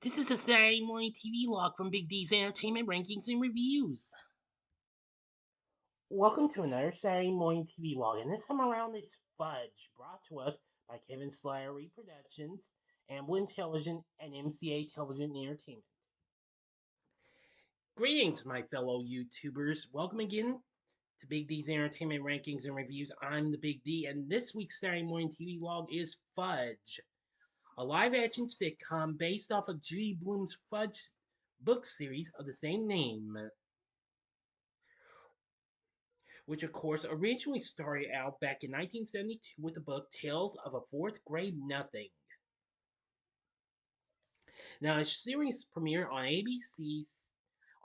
This is a Saturday Morning TVLog from Big D's Entertainment Rankings and Reviews. Welcome to another Saturday Morning TVLog, and this time around it's Fudge, brought to us by Kevin Slyer Productions, Amblin Television, and MCA Television Entertainment. Greetings, my fellow YouTubers. Welcome again to Big D's Entertainment Rankings and Reviews. I'm the Big D, and this week's Saturday Morning TVLog is Fudge, a live-action sitcom based off of Judy Blume's Fudge book series of the same name, which of course originally started out back in 1972 with the book Tales of a Fourth Grade Nothing. Now, the series premiered on ABC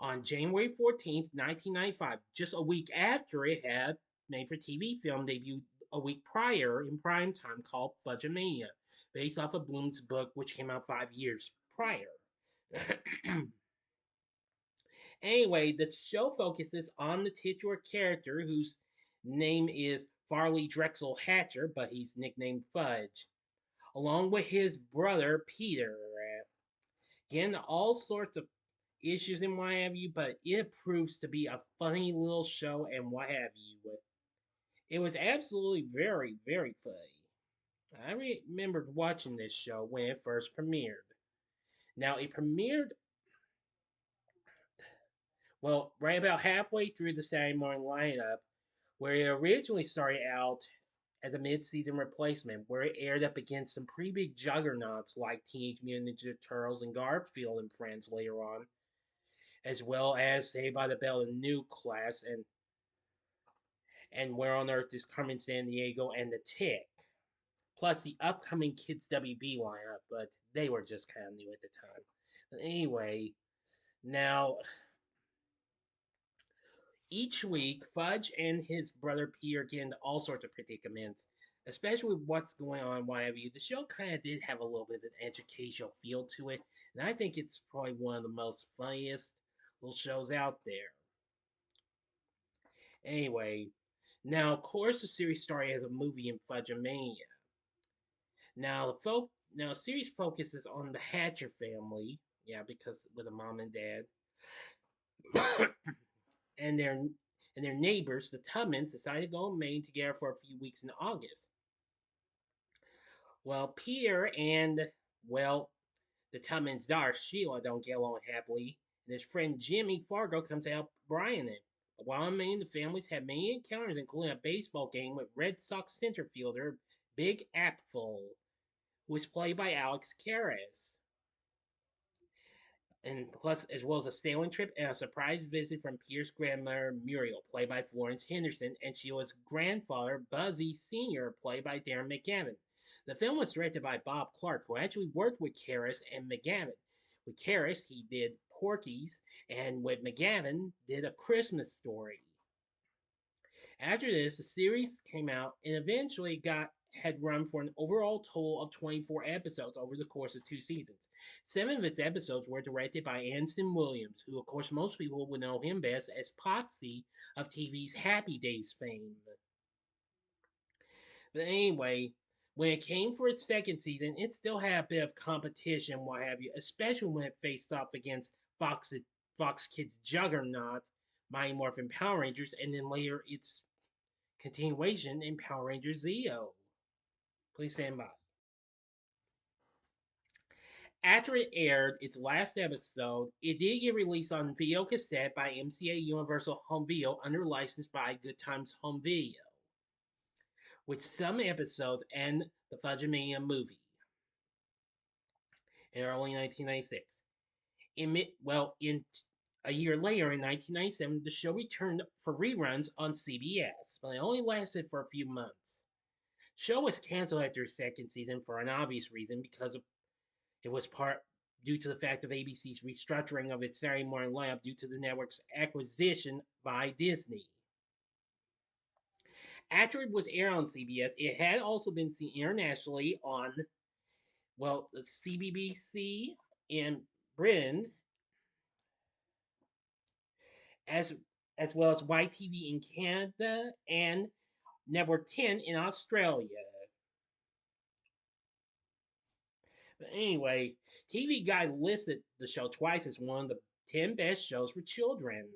on January 14th, 1995, just a week after it had made-for-TV film debuted a week prior in prime time called Fudge Mania, based off of Blume's book, which came out 5 years prior. Anyway, the show focuses on the titular character whose name is Farley Drexel Hatcher, but he's nicknamed Fudge, along with his brother Peter. Again, all sorts of issues and what have you, but it proves to be a funny little show and what have you. It was absolutely very, very funny. I remembered watching this show when it first premiered. Now, it premiered right about halfway through the Saturday morning lineup, where it originally started out as a mid-season replacement, where it aired up against some pretty big juggernauts like Teenage Mutant Ninja Turtles and Garfield and Friends later on, as well as Saved by the Bell and New Class and Where on Earth is Carmen Sandiego and The Tick, plus the upcoming Kids WB lineup, but they were just kind of new at the time. But anyway, now each week, Fudge and his brother Peter get into all sorts of predicaments, especially with what's going on, what have you. The show kind of did have a little bit of an educational feel to it, and I think it's probably one of the most funniest little shows out there. Anyway, now, of course, the series started as a movie in Fudge Mania. Now, the series focuses on the Hatcher family, because with a mom and dad, and their neighbors, the Tubmans, decided to go in Maine together for a few weeks in August. Well, Peter and, the Tubman's daughter, Sheila, don't get along happily, and his friend Jimmy Fargo comes to help Brian in. But while in Maine, the families had many encounters, including a baseball game with Red Sox center fielder Big Apfel, who was played by Alex Karras, and plus as well as a sailing trip and a surprise visit from Peter's grandmother Muriel, played by Florence Henderson, and Sheila's grandfather Buzzy Sr., played by Darren McGavin. The film was directed by Bob Clark, who actually worked with Karras and McGavin. With Karras, he did Porky's, and with McGavin, did A Christmas Story. After this, the series came out and eventually had run for an overall total of 24 episodes over the course of 2 seasons. 7 of its episodes were directed by Anson Williams, who of course most people would know him best as Potsy of TV's Happy Days fame. But anyway, when it came for its second season, it still had a bit of competition, what have you, especially when it faced off against Fox Kids' juggernaut, Mighty Morphin Power Rangers, and then later its continuation in Power Rangers Zeo. Please stand by. After it aired its last episode, it did get released on video cassette by MCA Universal Home Video under license by Good Times Home Video, with some episodes and the Fudge Mania movie in early 1996. In a year later, in 1997, the show returned for reruns on CBS, but it only lasted for a few months. The show was canceled after its second season for an obvious reason, because it was due to the fact of ABC's restructuring of its Saturday morning lineup due to the network's acquisition by Disney. After it was aired on CBS, it had also been seen internationally on, the CBBC in Britain, as well as YTV in Canada and Network 10 in Australia. But anyway, TV Guide listed the show twice as one of the 10 best shows for children.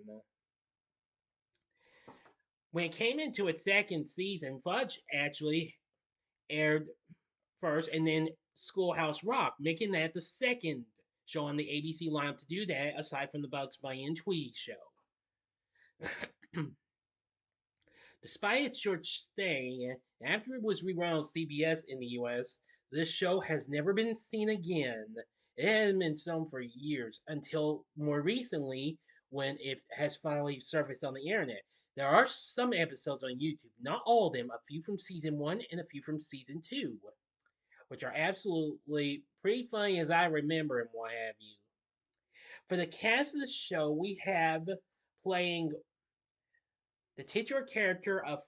When it came into its second season, Fudge actually aired first, and then Schoolhouse Rock, making that the second show on the ABC lineup to do that, aside from the Bugs Bunny and Tweety show. Despite its short stay, after it was rerun on CBS in the US, this show has never been seen again. It hadn't been shown for years until more recently when it has finally surfaced on the internet. There are some episodes on YouTube, not all of them, a few from season 1 and a few from season 2, which are absolutely pretty funny as I remember and what have you. For the cast of the show, we have playing the titular character of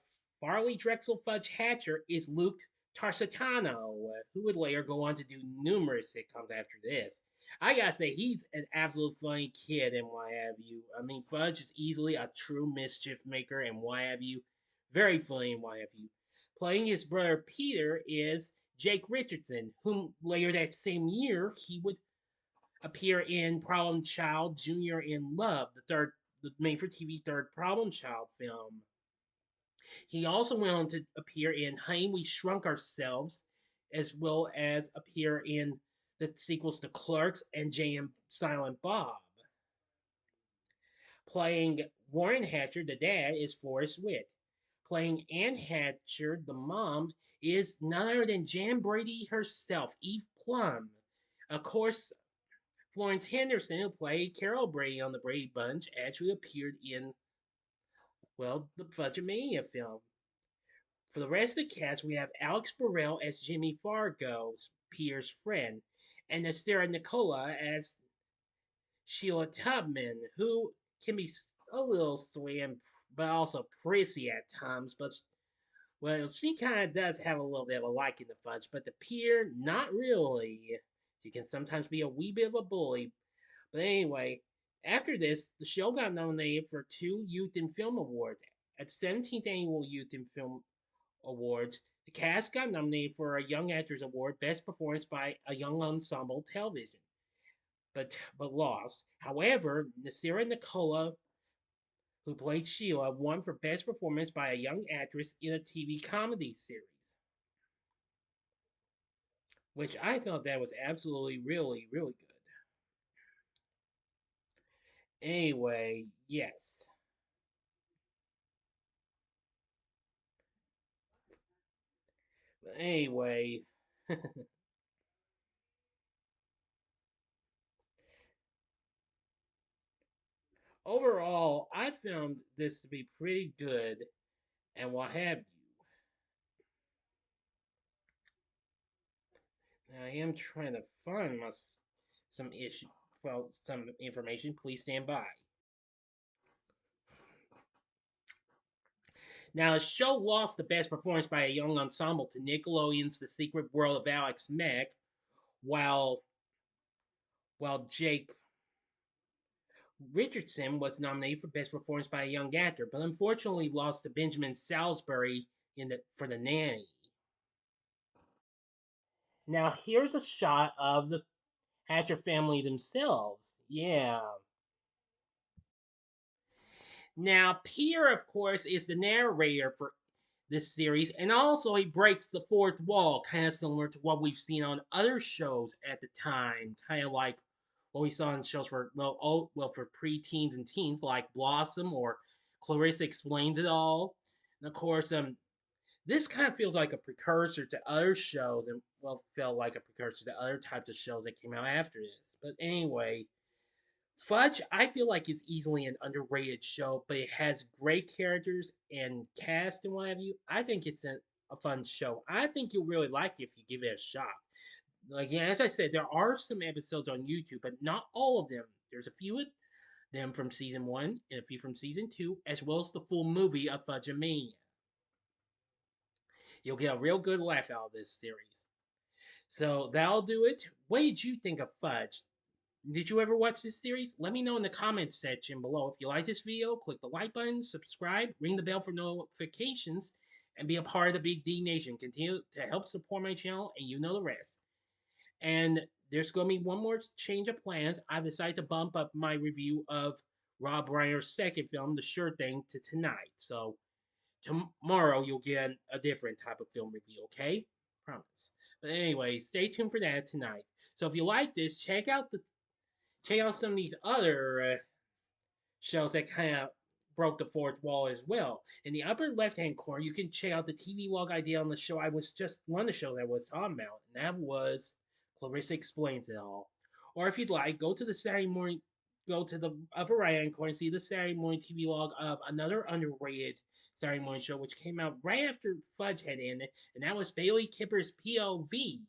Farley Drexel Fudge Hatcher is Luke Tarsitano, who would later go on to do numerous sitcoms after this. I gotta say, he's an absolute funny kid and what have you. I mean, Fudge is easily a true mischief maker and what have you. Very funny and what have you. Playing his brother Peter is Jake Richardson, whom later that same year he would appear in Problem Child Junior in Love, the made for TV third Problem Child film. He also went on to appear in Honey, We Shrunk Ourselves, as well as appear in the sequels to Clerks and Jay and Silent Bob. Playing Warren Hatcher, the dad, is Forrest Witt. Playing Ann Hatcher, the mom, is none other than Jan Brady herself, Eve Plumb. Of course, Florence Henderson, who played Carol Brady on the Brady Bunch, actually appeared in, well, the Fudge-mania film. For the rest of the cast, we have Alex Burrall as Jimmy Fargo's Peter's friend, and Nassira Nicola as Sheila Tubman, who can be a little sweet but also prissy at times. But well, she kind of does have a little bit of a liking to Fudge, but the Peter, not really. She can sometimes be a wee bit of a bully. But anyway, after this, the show got nominated for 2 Youth in Film Awards. At the 17th Annual Youth in Film Awards, the cast got nominated for a Young Actors Award, Best Performance by a Young Ensemble Television, but lost. However, Nassira Nicola, who played Sheila, won for Best Performance by a Young Actress in a TV Comedy Series, which I thought that was absolutely really, really good. Anyway, yes. Anyway, overall, I found this to be pretty good and what have you. I am trying to find some issue, well, some information. Please stand by. Now, the show lost the best performance by a young ensemble to Nickelodeon's The Secret World of Alex Mack, while Jake Richardson was nominated for best performance by a young actor, but unfortunately lost to Benjamin Salisbury for The Nanny. Now, here's a shot of the Hatcher family themselves. Yeah. Now, Peter, of course, is the narrator for this series, and also he breaks the fourth wall, kind of similar to what we've seen on other shows at the time, kind of like what we saw in shows for for preteens and teens, like Blossom or Clarissa Explains It All. And of course, this kind of feels like a precursor to other shows, and felt like a precursor to other types of shows that came out after this. But anyway, Fudge, I feel like is easily an underrated show, but it has great characters and cast and what have you. I think it's a fun show. I think you'll really like it if you give it a shot. Again, as I said, there are some episodes on YouTube, but not all of them. There's a few of them from season 1 and a few from season 2, as well as the full movie of Fudge-mania. You'll get a real good laugh out of this series. So that'll do it. What did you think of Fudge? Did you ever watch this series? Let me know in the comments section below. If you like this video, click the like button, subscribe, ring the bell for notifications, and be a part of the Big D Nation. Continue to help support my channel, and you know the rest. And there's going to be one more change of plans. I've decided to bump up my review of Rob Reiner's second film, The Sure Thing, to tonight. So tomorrow you'll get a different type of film review, okay? Promise. But anyway, stay tuned for that tonight. So if you like this, check out some of these other shows that kind of broke the fourth wall as well. In the upper left hand corner, you can check out the TV log idea on the show I was just one of the shows I was talking about, and that was Clarissa Explains It All. Or if you'd like, go to the upper right hand corner and see the Saturday Morning TV log of another underrated Saturday morning show, which came out right after Fudge had ended, and that was Bailey Kipper's POV.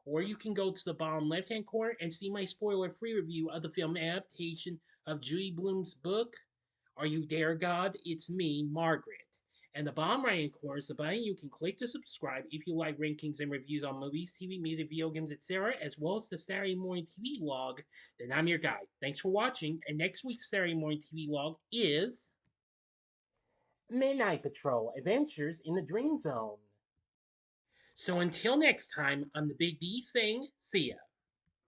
Or you can go to the bottom left hand corner and see my spoiler free review of the film adaptation of Judy Blume's book, Are You There, God? It's Me, Margaret. And the bottom right hand corner is the button you can click to subscribe if you like rankings and reviews on movies, TV, music, video games, etc., as well as the Saturday Morning TV log. Then I'm your guy. Thanks for watching, and next week's Saturday Morning TV log is Midnight Patrol Adventures in the Dream Zone. So until next time, I'm the Big D saying, see ya.